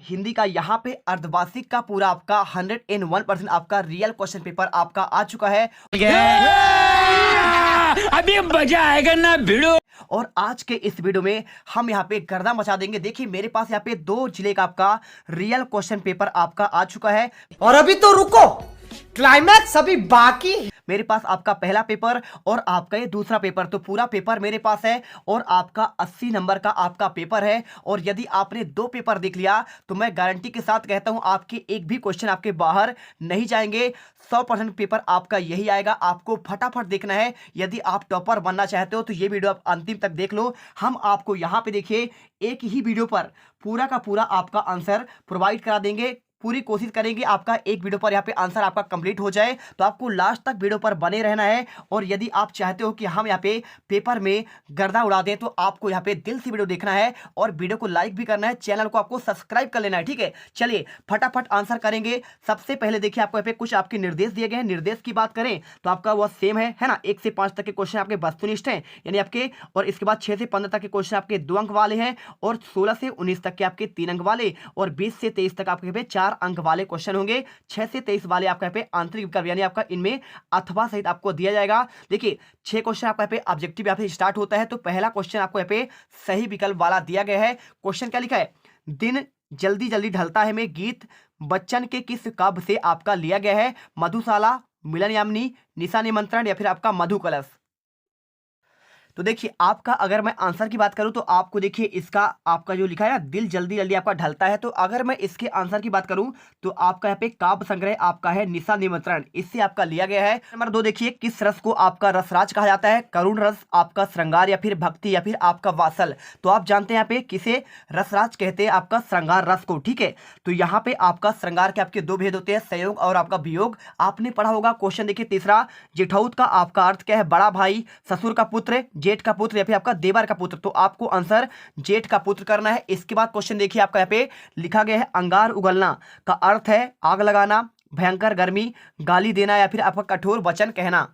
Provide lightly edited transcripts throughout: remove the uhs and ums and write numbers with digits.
हिंदी का यहाँ पे अर्धवार्षिक का पूरा आपका 101% आपका रियल क्वेश्चन पेपर आपका आ चुका है। अभी मजा आएगा ना भिड़ो। और आज के इस वीडियो में हम यहाँ पे गर्दा मचा देंगे। देखिए मेरे पास यहाँ पे 2 जिले का आपका रियल क्वेश्चन पेपर आपका आ चुका है। और अभी तो रुको, क्लाइमैक्स अभी बाकी है। मेरे पास आपका पहला पेपर और आपका ये दूसरा पेपर, तो पूरा पेपर मेरे पास है और आपका 80 नंबर का आपका पेपर है। और यदि आपने 2 पेपर देख लिया तो मैं गारंटी के साथ कहता हूं आपके एक भी क्वेश्चन आपके बाहर नहीं जाएंगे। 100% पेपर आपका यही आएगा। आपको फटाफट देखना है। यदि आप टॉपर बनना चाहते हो तो ये वीडियो आप अंतिम तक देख लो। हम आपको यहाँ पे देखिए एक ही वीडियो पर पूरा का पूरा आपका आंसर प्रोवाइड करा देंगे। पूरी कोशिश करेंगे आपका एक वीडियो पर यहाँ पे आंसर आपका कंप्लीट हो जाए। तो आपको लास्ट तक वीडियो पर बने रहना है। और यदि आप चाहते हो कि हम यहाँ पे पेपर में गर्दा उड़ा दें तो आपको यहाँ पे दिल से वीडियो देखना है और वीडियो को लाइक भी करना है, चैनल को आपको सब्सक्राइब कर लेना है। ठीक है, चलिए फटाफट आंसर करेंगे। सबसे पहले देखिए आपको यहाँ पे कुछ आपके निर्देश दिए गए हैं। निर्देश की बात करें तो आपका वह सेम है ना। 1 से 5 तक के क्वेश्चन आपके वस्तुनिष्ठ हैं यानी आपके, और इसके बाद 6 से 15 तक के क्वेश्चन आपके 2 अंक वाले हैं और 16 से 19 तक के आपके 3 अंक वाले और 20 से 23 तक आपके 4 अंक वाले क्वेश्चन होंगे। 6 से 23 वाले आपका यहाँ पे आंतरिक विकल्प यानी आपका इनमें अथवा सहित आपको दिया जाएगा। देखिए 6 क्वेश्चन आपका यहाँ पे ऑब्जेक्टिव यहाँ पे स्टार्ट होता है। तो पहला क्वेश्चन आपको यहाँ पे सही विकल्प वाला दिया गया है। क्वेश्चन क्या लिखा है, दिन जल्दी जल्दी ढलता है में गीत बच्चन के किस काव्य से आपका लिया गया है। मधुशाला, मिलन यामिनी, निशा निमंत्रण या फिर आपका मधु कलश। तो देखिए आपका अगर मैं आंसर की बात करूं तो आपको देखिए इसका आपका जो लिखा है ना, दिल जल्दी जल्दी आपका ढलता है। तो अगर मैं इसके आंसर की बात करूं तो आपका यहाँ पे काव्य संग्रह आपका है निशा निमंत्रण, इससे आपका लिया गया है। नंबर 2 देखिए किस रस को आपका रसराज कहा जाता है। करुण रस, आपका श्रृंगार या फिर भक्ति या फिर आपका वात्सल। तो आप जानते हैं यहाँ पे किसे रसराज कहते हैं, आपका श्रृंगार रस को। ठीक है, तो यहाँ पे आपका श्रृंगार के आपके 2 भेद होते हैं, संयोग और आपका वियोग। आपने पढ़ा होगा। क्वेश्चन देखिए तीसरा, जेठौत का आपका अर्थ क्या है, बड़ा भाई, ससुर का पुत्र, जेठ का पुत्र या फिर आपका देवर का पुत्र। तो आपको आंसर जेठ का पुत्र करना है। इसके बाद क्वेश्चन देखिए आपका यहाँ पे लिखा गया है, अंगार उगलना का अर्थ है आग लगाना, भयंकर गर्मी, गाली देना या फिर आपका कठोर वचन कहना।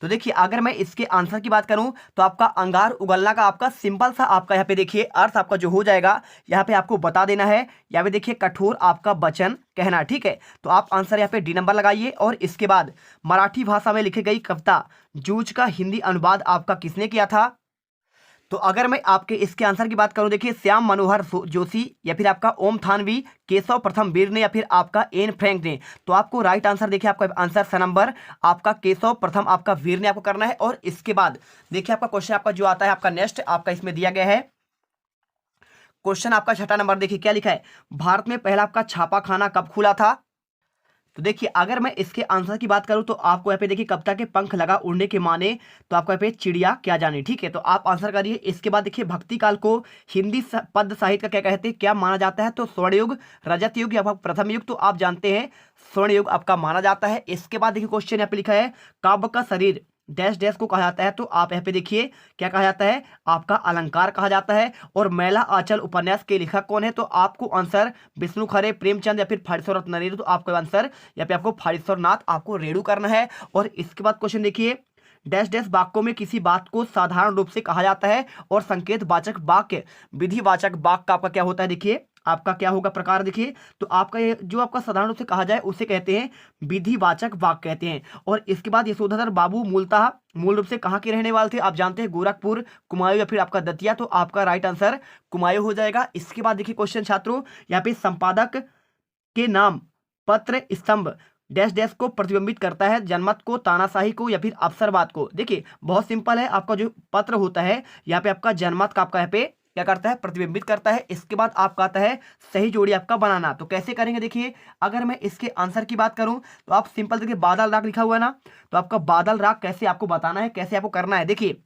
तो देखिए अगर मैं इसके आंसर की बात करूं तो आपका अंगार उगलना का आपका सिंपल सा आपका यहाँ पे देखिए अर्थ आपका जो हो जाएगा यहाँ पे आपको बता देना है। यहाँ पे देखिए कठोर आपका वचन कहना। ठीक है, तो आप आंसर यहाँ पे डी नंबर लगाइए। और इसके बाद मराठी भाषा में लिखी गई कविता जूझ का हिंदी अनुवाद आपका किसने किया था। तो अगर मैं आपके इसके आंसर की बात करूं, देखिए श्याम मनोहर जोशी या फिर आपका ओम थानवी, केशव प्रथम वीर ने या फिर आपका एन फ्रैंक ने। तो आपको राइट आंसर देखिए आपका आंसर स नंबर आपका केशव प्रथम आपका वीर ने आपको करना है। और इसके बाद देखिए आपका क्वेश्चन आपका जो आता है आपका नेक्स्ट आपका इसमें दिया गया है क्वेश्चन आपका 6ठा नंबर। देखिए क्या लिखा है, भारत में पहला आपका छापा खाना कब खुला था। तो देखिए अगर मैं इसके आंसर की बात करूं तो आपको यहाँ पे देखिए कविता के पंख लगा उड़ने के माने। तो आपको यहाँ पे चिड़िया क्या जाने। ठीक है, तो आप आंसर करिए। इसके बाद देखिए भक्ति काल को हिंदी पद साहित्य का क्या कहते हैं, क्या माना जाता है। तो स्वर्ण युग, रजत युग या प्रथम युग। तो आप जानते हैं स्वर्ण युग आपका माना जाता है। इसके बाद देखिए क्वेश्चन यहाँ पे लिखा है, काव्य का शरीर डैश डैश को कहा जाता है। तो आप यहाँ पे देखिए क्या कहा जाता है, आपका अलंकार कहा जाता है। और मैला आंचल उपन्यास के लेखक कौन है। तो आपको आंसर विष्णु खरे, प्रेमचंद या फिर फाड़ेश्वर रत्न रेणु। तो आपको आंसर यहाँ पे आपको फाड़ेश्वर नाथ आपको रेणु करना है। और इसके बाद क्वेश्चन देखिए, डैश डैश वाक्यों में किसी बात को साधारण रूप से कहा जाता है और संकेत वाचक वाक्य विधिवाचक वाक्य का आपका क्या होता है। देखिए आपका क्या होगा प्रकार। देखिए तो आपका ये जो आपका साधारण रूप से कहा जाए उसे कहते हैं विधिवाचक वाक्य कहते हैं। और इसके बाद यशोधर बाबू मूलतः मूल रूप से कहाँ के रहने वाले थे। आप जानते हैं गोरखपुर, कुमायूं या फिर आपका दतिया। तो आपका राइट आंसर कुमायूं हो जाएगा। इसके बाद देखिए क्वेश्चन छात्रों यहाँ पे संपादक के नाम पत्र स्तंभ डैश डैश को प्रतिबिंबित करता है, जनमत को, तानाशाही को या फिर अवसरवाद को। देखिए बहुत सिंपल है, आपका जो पत्र होता है यहाँ पे आपका जनमत का आपका यहाँ पे क्या करता है, प्रतिबिंबित करता है। इसके बाद आपका आता है सही जोड़ी आपका बनाना। तो कैसे करेंगे देखिए अगर मैं इसके आंसर की बात करूं तो आप सिंपल देखिए बादल राग लिखा हुआ है ना, तो आपका बादल राग कैसे आपको बताना है, कैसे आपको करना है। देखिए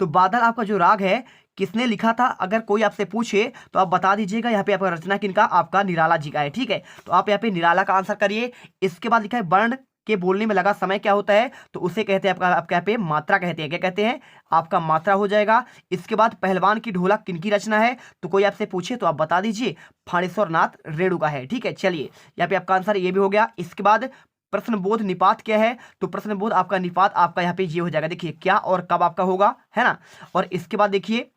तो बादल आपका जो राग है किसने लिखा था, अगर कोई आपसे पूछे तो आप बता दीजिएगा यहाँ पे आपका रचना किनका, आपका निराला जी का है। ठीक है, तो आप यहाँ पे निराला का आंसर करिए। इसके बाद लिखा है वर्ण के बोलने में लगा समय क्या होता है। तो उसे कहते हैं आपका यहाँ पे मात्रा कहते हैं। क्या कहते हैं, आपका मात्रा हो जाएगा। इसके बाद पहलवान की ढोलक किनकी रचना है। तो कोई आपसे पूछे तो आप बता दीजिए फाड़ेश्वर नाथ रेणु का है। ठीक है, चलिए यहाँ पे आपका आंसर ये भी हो गया। इसके बाद प्रश्न बोध निपात क्या है। तो प्रश्न बोध आपका निपात आपका यहाँ पे ये हो जाएगा। देखिए क्या और कब आपका होगा, है ना। और इसके बाद देखिए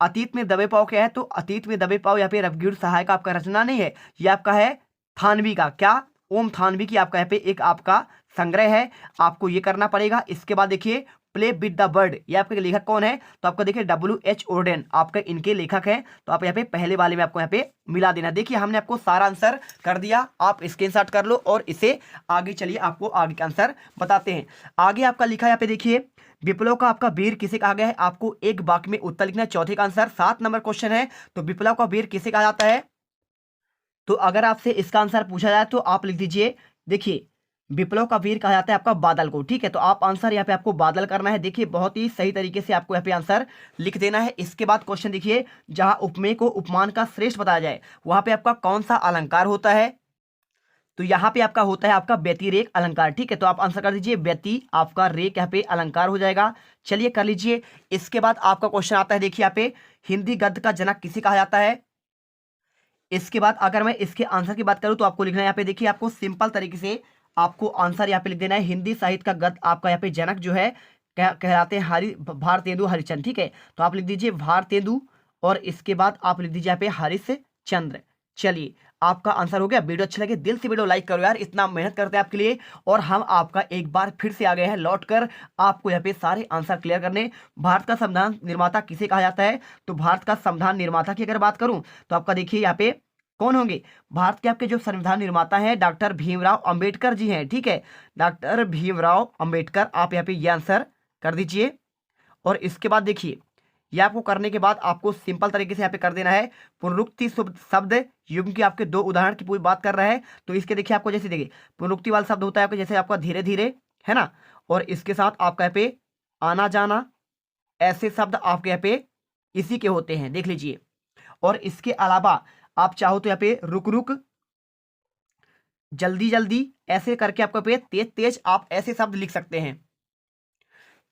अतीत में दबे पाव क्या है, तो अतीत में दबे पाव यहाँ पे रविगुरु सहाय का आपका रचना नहीं है, ये आपका है थानवी का, क्या, ओम थानवी की आपका यहाँ पे एक आपका संग्रह है, आपको ये करना पड़ेगा। इसके बाद देखिए प्ले विद द बर्ड, ये आपके लेखक कौन है, तो आपका देखिए WH ओडेन आपका इनके लेखक हैं। तो आप यहाँ पे पहले वाले में आपको यहाँ पे मिला देना। देखिए हमने आपको सारा आंसर कर दिया, आप स्क्रीनशॉट कर लो और इसे आगे चलिए आपको आगे का आंसर बताते हैं। आगे आपका लिखा है यहाँ पे देखिए, विप्लव का आपका वीर किसे कहा गया है, आपको एक वाक्य में उत्तर लिखना है। चौथे का आंसर 7 नंबर क्वेश्चन है, तो विप्लव का वीर किसे कहा जाता है, तो अगर आपसे इसका आंसर पूछा जाए तो आप लिख दीजिए, देखिए विप्लव का वीर कहा जाता है आपका बादल को, ठीक है। तो आप आंसर यहाँ पे आपको बादल करना है। देखिए बहुत ही सही तरीके से आपको यहाँ पे आंसर लिख देना है। इसके बाद क्वेश्चन देखिए, जहां उपमेय को उपमान का श्रेष्ठ बताया जाए वहां पे आपका कौन सा अलंकार होता है, तो यहाँ पे आपका होता है आपका व्यतिरेक अलंकार, ठीक है। तो आप आंसर कर दीजिए व्यति आपका रेक यहाँ पे अलंकार हो जाएगा। चलिए कर लीजिए। इसके बाद आपका क्वेश्चन आता है, देखिए यहाँ पे हिंदी गद्य का जनक किसे कहा जाता है। इसके बाद अगर मैं इसके आंसर की बात करूं तो आपको लिखना है यहाँ पे, देखिए आपको सिंपल तरीके से आपको आंसर यहाँ पे लिख देना है। हिंदी साहित्य का गद्य आपका यहाँ पे जनक जो है कहलाते हैं भारतेंदु हरिश्चंद्र, ठीक है। तो आप लिख दीजिए भारतेंदु और इसके बाद आप लिख दीजिए यहाँ पे हरिश्चंद्र। चलिए आपका आंसर हो गया। वीडियो अच्छा लगे दिल से वीडियो लाइक करो यार, इतना मेहनत करते हैं आपके लिए। और हम आपका एक बार फिर से आ गए हैं लौट कर आपको यहाँ पे सारे आंसर क्लियर करने। भारत का संविधान निर्माता किसे कहा जाता है, तो भारत का संविधान निर्माता की अगर बात करूं तो आपका देखिए यहाँ पे कौन होंगे, भारत के आपके जो संविधान निर्माता हैं डॉक्टर भीमराव अंबेडकर जी हैं, ठीक है। डॉक्टर भीमराव अंबेडकर, आप यहाँ पे ये आंसर कर दीजिए। और इसके बाद देखिए ये आपको करने के बाद आपको सिंपल तरीके से यहाँ पे कर देना है। पुनरुक्ति शब्द युग्म की आपके दो उदाहरण की पूरी बात कर रहा है, तो इसके देखिए आपको जैसे देखिए पुनरुक्ति वाला शब्द होता है आपका जैसे आपका धीरे धीरे, है ना, और इसके साथ आपका यहाँ पे आना जाना, ऐसे शब्द आपके यहाँ पे इसी के होते हैं, देख लीजिए। और इसके अलावा आप चाहो तो यहाँ पे रुक रुक, जल्दी जल्दी, ऐसे करके आपको पे तेज तेज आप ऐसे शब्द लिख सकते हैं।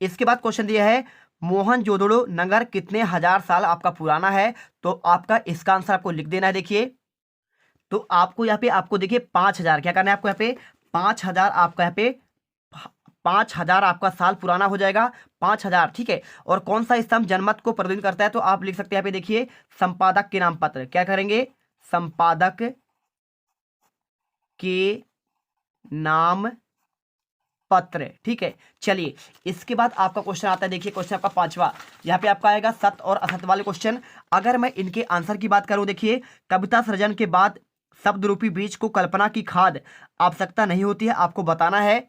इसके बाद क्वेश्चन दिया है मोहनजोदड़ो नगर कितने हजार साल आपका पुराना है, तो आपका इसका आंसर आपको लिख देना है। देखिए तो आपको यहाँ पे आपको देखिए 5000 क्या करना है आपको यहाँ पे 5000 आपका यहाँ पे 5000 आपका साल पुराना हो जाएगा 5000, ठीक है। और कौन सा स्तंभ जनमत को प्रतिनिधित्व करता है, तो आप लिख सकते हैं यहाँ पे देखिए संपादक के नाम पत्र, क्या करेंगे संपादक के नाम पत्र, ठीक है। चलिए इसके बाद आपका क्वेश्चन आता है, देखिए क्वेश्चन आपका 5वां, यहाँ पे आपका आएगा सत्य और असत्य वाले क्वेश्चन। अगर मैं इनके आंसर की बात करूं, देखिए कविता सृजन के बाद शब्द रूपी बीज को कल्पना की खाद आवश्यकता नहीं होती है, आपको बताना है।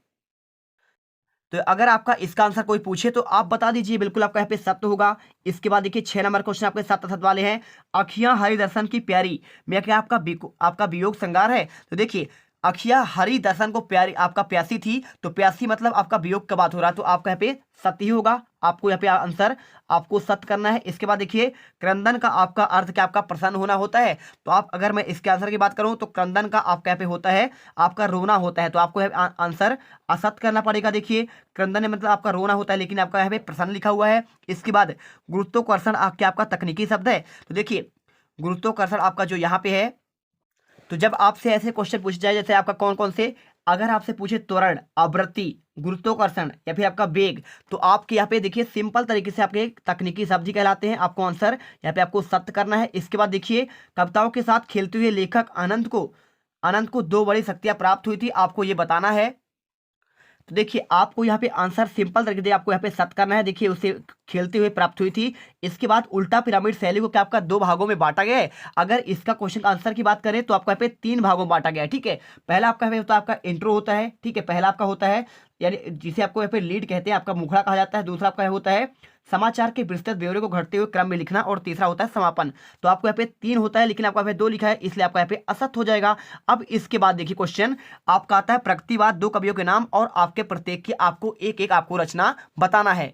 तो अगर आपका इसका आंसर कोई पूछे तो आप बता दीजिए, बिल्कुल आपका यहाँ पे सत्य होगा। इसके बाद देखिए 6 नंबर क्वेश्चन आपके सत्य असत्य वाले हैं। अखियां हरि दर्शन की प्यारी में क्या आपका वियोग श्रृंगार है, तो देखिए अखिया हरि दर्शन को प्यारी आपका प्यासी थी, तो प्यासी मतलब आपका वियोग का बात हो रहा है, तो आपका यहाँ पे सत्य ही होगा। आपको यहाँ पे आंसर आपको सत्य करना है। इसके बाद देखिए क्रंदन का आपका अर्थ क्या आपका प्रसन्न होना होता है, तो आप अगर मैं इसके आंसर की बात करूं तो क्रंदन का आपका यहाँ पे होता है आपका रोना होता है, तो आपको आंसर असत्य करना पड़ेगा। देखिए क्रंदन मतलब आपका रोना होता है लेकिन आपका यहाँ पे प्रसन्न लिखा हुआ है। इसके बाद गुरुत्वाकर्षण क्या आपका तकनीकी शब्द है, तो देखिए गुरुत्वाकर्षण आपका जो यहाँ पे है, तो जब आपसे ऐसे क्वेश्चन पूछे जाए जैसे आपका कौन कौन से, अगर आपसे पूछे त्वरण, आवृत्ति, गुरुत्वाकर्षण या फिर आपका वेग, तो आपके यहाँ पे देखिए सिंपल तरीके से आपके तकनीकी शब्द ही कहलाते हैं। आपको आंसर यहाँ पे आपको सत्य करना है। इसके बाद देखिए कविताओं के साथ खेलते हुए लेखक अनंत को 2 बड़ी शक्तियां प्राप्त हुई थी, आपको ये बताना है। तो देखिए आपको यहाँ पे आंसर सिंपल तरीके से आपको यहाँ पे सत्य करना है। देखिए उसे खेलते हुए प्राप्त हुई थी। इसके बाद उल्टा पिरामिड शैली को क्या आपका 2 भागों में बांटा गया है। अगर इसका क्वेश्चन का आंसर की बात करें तो आपको यहाँ पे 3 भागों में बांटा गया है, ठीक है। पहला आपका होता है आपका इंट्रो होता है, ठीक है, पहला आपका होता है यानी जिसे आपको यहाँ पे लीड कहते हैं, आपका मुखड़ा कहा जाता है। दूसरा आपका होता है समाचार के विस्तृत ब्यौरे को घटते हुए क्रम में लिखना, और तीसरा होता है समापन। तो आपको यहाँ पे 3 होता है लेकिन आपको यहाँ पे 2 लिखा है, इसलिए आपको यहाँ पे असत्य हो जाएगा। अब इसके बाद देखिए क्वेश्चन आपका आता है प्रकृतिवाद 2 कवियों के नाम, और आपके प्रत्येक की आपको एक एक आपको रचना बताना है।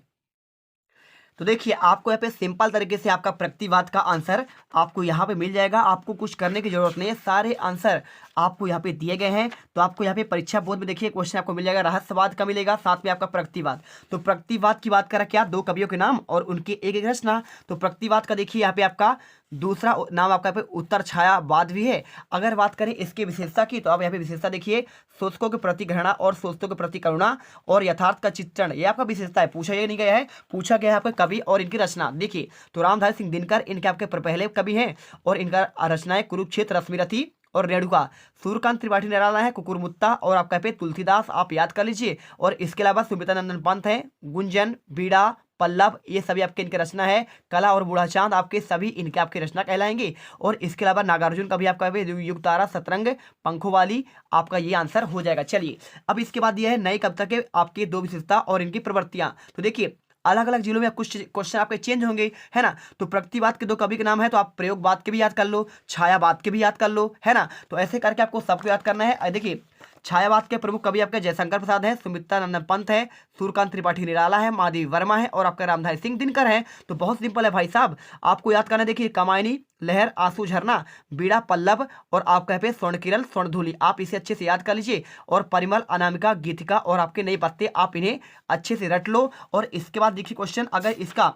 तो देखिए आपको यहाँ पे सिंपल तरीके से आपका प्रकृतिवाद का आंसर आपको यहाँ पे मिल जाएगा। आपको कुछ करने की जरूरत नहीं है, सारे आंसर आपको यहाँ पे दिए गए हैं। तो आपको यहाँ पे परीक्षा बोर्ड में देखिए क्वेश्चन आपको मिल जाएगा, रहस्यवाद का मिलेगा, साथ में आपका प्रकृतिवाद। तो प्रकृतिवाद की बात करें क्या 2 कवियों के नाम और उनकी एक एक रचना। तो प्रकृतिवाद का देखिए यहाँ पे आपका दूसरा नाम आपका यहाँ पे उत्तर छायावाद भी है। अगर बात करें इसकी विशेषता की तो आप यहाँ पे विशेषता देखिए, शोषकों के प्रति घृणा और शोषितों के प्रति करुणा और यथार्थ का चित्रण, ये आपका विशेषता है। पूछा ये नहीं गया है, पूछा गया है आपके कवि और इनकी रचना। देखिए तो रामधारी सिंह दिनकर इनके आपके पहले कवि हैं और इनका रचनाएं कुरुक्षेत्र, रश्मिरथी और रेणुका। सूर्यकांत त्रिपाठी निराला है, कुकुरमुत्ता और आपका पे तुलसीदास, आप याद कर लीजिए। और इसके अलावा सुमित्रानंदन पंत है, गुंजन, बीड़ा, पल्लव, ये सभी आपके इनके रचना है। कला और बूढ़ा चांद आपके सभी इनके आपके रचना कहलाएंगे। और इसके अलावा नागार्जुन का भी आपका युगतारा, शतरंग, पंखों वाली, आपका ये आंसर हो जाएगा। चलिए अब इसके बाद ये है नई कविता के आपके 2 विशेषता और इनकी प्रवृत्तियां। तो देखिए अलग अलग जिलों में कुछ क्वेश्चन आपके चेंज होंगे, है ना। तो प्रगतिवाद के 2 कवि के नाम है, तो आप प्रयोगवाद के भी याद कर लो, छायावाद के भी याद कर लो, है ना। तो ऐसे करके आपको सबको याद करना है। देखिए छायावाद के प्रमुख कवि आपके जयशंकर प्रसाद है, सुमित्रानंदन पंत है, सूर्यकांत त्रिपाठी निराला है, महादेवी वर्मा है और आपका रामधारी सिंह दिनकर है। तो बहुत सिंपल है भाई साहब, आपको याद करना है। देखिए कामायनी, लहर, आंसू झरना, बीड़ा, पल्लव और आपका पे स्वर्ण किरण, स्वर्ण धूलि, आप इसे अच्छे से याद कर लीजिए। और परिमल, अनामिका, गीतिका और आपके नए पत्ते, आप इन्हें अच्छे से रट लो। और इसके बाद देखिए क्वेश्चन अगर इसका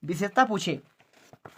विशेषता पूछे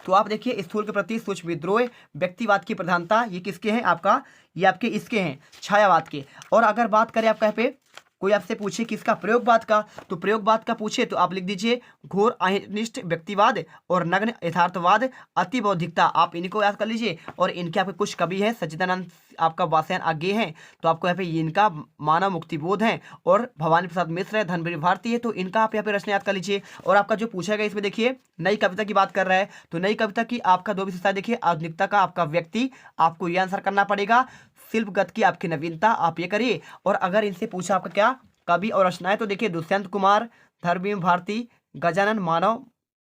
तो आप देखिए स्थूल के प्रति सूक्ष्म विद्रोह, व्यक्तिवाद की प्रधानता, ये किसके हैं आपका, ये आपके इसके हैं छायावाद के। और अगर बात करें आपका यहाँ पे कोई आपसे पूछे किसका, प्रयोगवाद का, तो प्रयोगवाद का पूछे तो आप लिख दीजिए घोर अनिष्ट व्यक्तिवाद और नग्न यथार्थवाद, अति बौद्धिकता, आप इनको याद कर लीजिए। और इनके आपके कुछ कवि हैं, सच्चिदानंद आपका वासयन आज्ञे हैं, तो आपको यहाँ पे इनका मानव मुक्तिबोध है। और भवानी प्रसाद मिश्र है, धनवीर भारती है, तो इनका आप यहाँ पे रचना याद कर लीजिए। और आपका जो पूछा गया इसमें देखिए नई कविता की बात कर रहा है, तो नई कविता की आपका 2 विशेषता देखिए, आधुनिकता का आपका व्यक्ति, आपको ये आंसर करना पड़ेगा। शिल्पगत की आपकी नवीनता, आप ये करिए। और अगर इनसे पूछा आपका क्या कवि और रचनाएं, तो देखिए दुष्यंत कुमार, धर्मवीर भारती, गजानन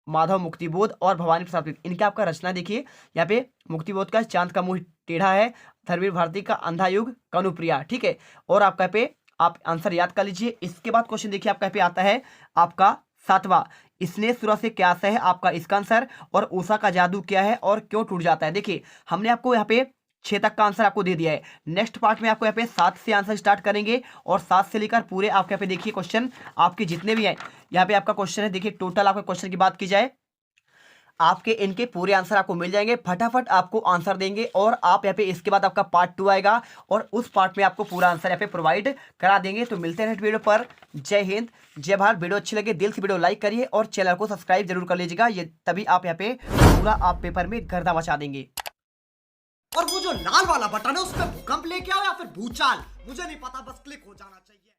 माधव मुक्तिबोध और भवानी प्रसाद, इनके आपका रचना देखिए। यहाँ पे मुक्तिबोध का चांद का मुंह टेढ़ा है, धर्मवीर भारती का अंधा युग, कनुप्रिया, ठीक है। और आपका पे आप आंसर याद कर लीजिए। इसके बाद क्वेश्चन देखिए आपका पे आता है आपका 7वां, स्नेह सुरा से क्या आशय है, आपका इसका आंसर। और उषा का जादू क्या है और क्यों टूट जाता है। देखिए हमने आपको यहाँ पे 6 तक का आंसर आपको दे दिया है। नेक्स्ट पार्ट में आपको यहाँ पे 7 से आंसर स्टार्ट करेंगे और 7 से लेकर पूरे आपके यहाँ पे देखिए क्वेश्चन आपके जितने भी हैं, यहाँ पे आपका क्वेश्चन है। देखिए टोटल आपके क्वेश्चन की बात की जाए, आपके इनके पूरे आंसर आपको मिल जाएंगे, फटाफट आपको आंसर देंगे। और आप यहाँ पे इसके बाद आपका पार्ट 2 आएगा और उस पार्ट में आपको पूरा आंसर यहाँ पे प्रोवाइड करा देंगे। तो मिलते हैं नेक्स्ट वीडियो पर। जय हिंद, जय भारत। वीडियो अच्छी लगे दिल से वीडियो लाइक करिए और चैनल को सब्सक्राइब जरूर कर लीजिएगा, ये तभी आप यहाँ पे पूरा आप पेपर में गर्दा मचा देंगे। और वो जो लाल वाला बटन है उस पर भूकंप लेके आओ या फिर भूचाल, मुझे नहीं पता, बस क्लिक हो जाना चाहिए।